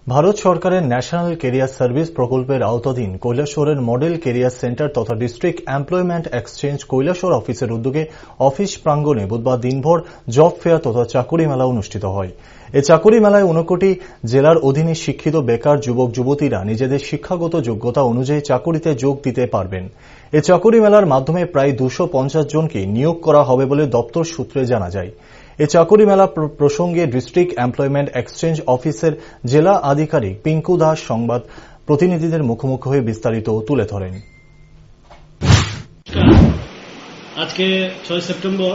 ভারত সরকারের national career service প্রকল্পের আওতাধীন কৈলাসহরের মডেল কেরিয়ার সেন্টার তথা ডিস্ট্রিক্ট এমপ্লয়মেন্ট এক্সচেঞ্জ কৈলাসহর অফিসের উদ্যোগে অফিস প্রাঙ্গণে বুধবার দিনভর জব ফেয়ার তথা চাকুরি মেলা অনুষ্ঠিত হয়। এই চাকুরি মেলায় 59টি জেলার অধীনে শিক্ষিত বেকার যুবক যুবতীরা নিজেদের শিক্ষাগত যোগ্যতা অনুযায়ী চাকুরিতে যোগ দিতে পারবেন। এই চাকুরি মেলার মাধ্যমে প্রায় 250 জনকে নিয়োগ করা হবে বলে দপ্তর সূত্রে জানা যায়। এই চাকুরি মেলা প্রসঙ্গে ডিস্ট্রিক্ট এমপ্লয়মেন্ট এক্সচেঞ্জ অফিসের জেলা আধিকারিক পিঙ্কু দাস সংবাদ প্রতিনিধিদের মুখোমুখি হয়ে বিস্তারিত তুলে ধরেন। আজকে 6 সেপ্টেম্বর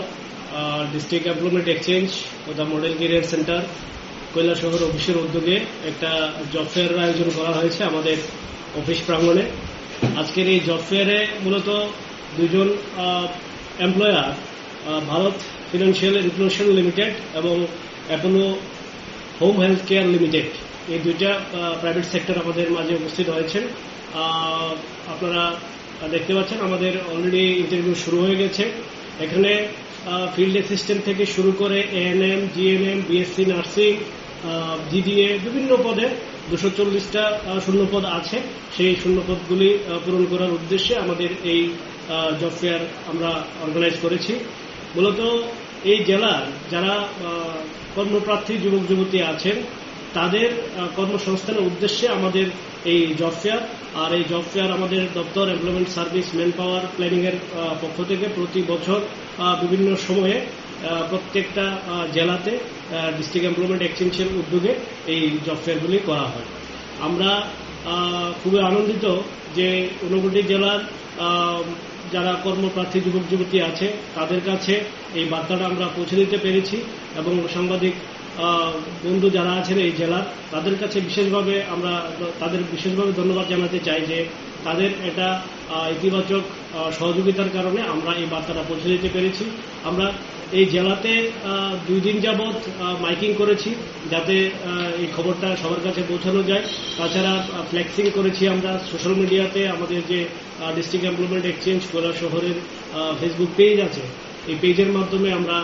ডিস্ট্রিক্ট এমপ্লয়মেন্ট এক্সচেঞ্জ তথা মডেল কেরিয়ার সেন্টার কৈলাসহর অফিসের উদ্যোগে একটা জব ফেয়ারের আয়োজন করা হয়েছে আমাদের অফিস প্রাঙ্গণে। আজকের এই জব ফেয়ারে মূলত দুজন employer Bharat financial inclusion limited এবং Apollo home health care limited, এই দুইটা প্রাইভেট সেক্টর আমাদের মাঝে উপস্থিত হয়েছেন। আপনারা দেখতে পাচ্ছেন আমাদের অলরেডি ইন্টারভিউ শুরু হয়ে গেছে। এখানে ফিল্ড অ্যাসিস্ট্যান্ট থেকে শুরু করে ANM, GNM, BSc nursing, GDA বিভিন্ন পদে 240টা শূন্যপদ আছে। সেই শূন্যপদগুলি পূরণ করার উদ্দেশ্যে আমাদের এই জব ফেয়ার আমরা অর্গানাইজ করেছি। মূলত এই জেলার যারা কর্মপ্রার্থী যুবক যুবতী আছেন তাদের কর্মসংস্থানের উদ্দেশ্যে আমাদের এই জব ফেয়ার। আর এই জব ফেয়ার আমাদের দপ্তর employment service man power planning এর পক্ষ থেকে প্রতি বছর বিভিন্ন সময়ে প্রত্যেকটা জেলাতে ডিস্ট্রিক্ট এমপ্লয়মেন্ট এক্সচেঞ্জের উদ্যোগে এই জব ফেয়ারগুলি করা হয়। আমরা খুবই আনন্দিত যে 59 জেলার যারা কর্মপ্রার্থী যুবক যুবতী আছে তাদের কাছে এই বার্তাটা আমরা পৌঁছে দিতে পেরেছি এবং সাংবাদিক বন্ধু যারা আছেন এই জেলার তাদের কাছে বিশেষভাবে ধন্যবাদ জানাতে চাই যে তাদের এটা ইতিবাচক সহযোগিতার কারণে আমরা এই বার্তাটা পৌঁছে দিতে পেরেছি। আমরা এই জেলাতে 2 দিন যাবৎ মাইকিং করেছি যাতে এই খবরটা সবার কাছে পৌঁছানো যায়। তাছাড়া ফ্লেক্সিং করেছি আমরা সোশ্যাল মিডিয়াতে। আমাদের যে ডিস্ট্রিক্ট এমপ্লয়মেন্ট এক্সচেঞ্জ কৈলাসহরের ফেসবুক পেজ আছে, এই পেজের মাধ্যমে আমরা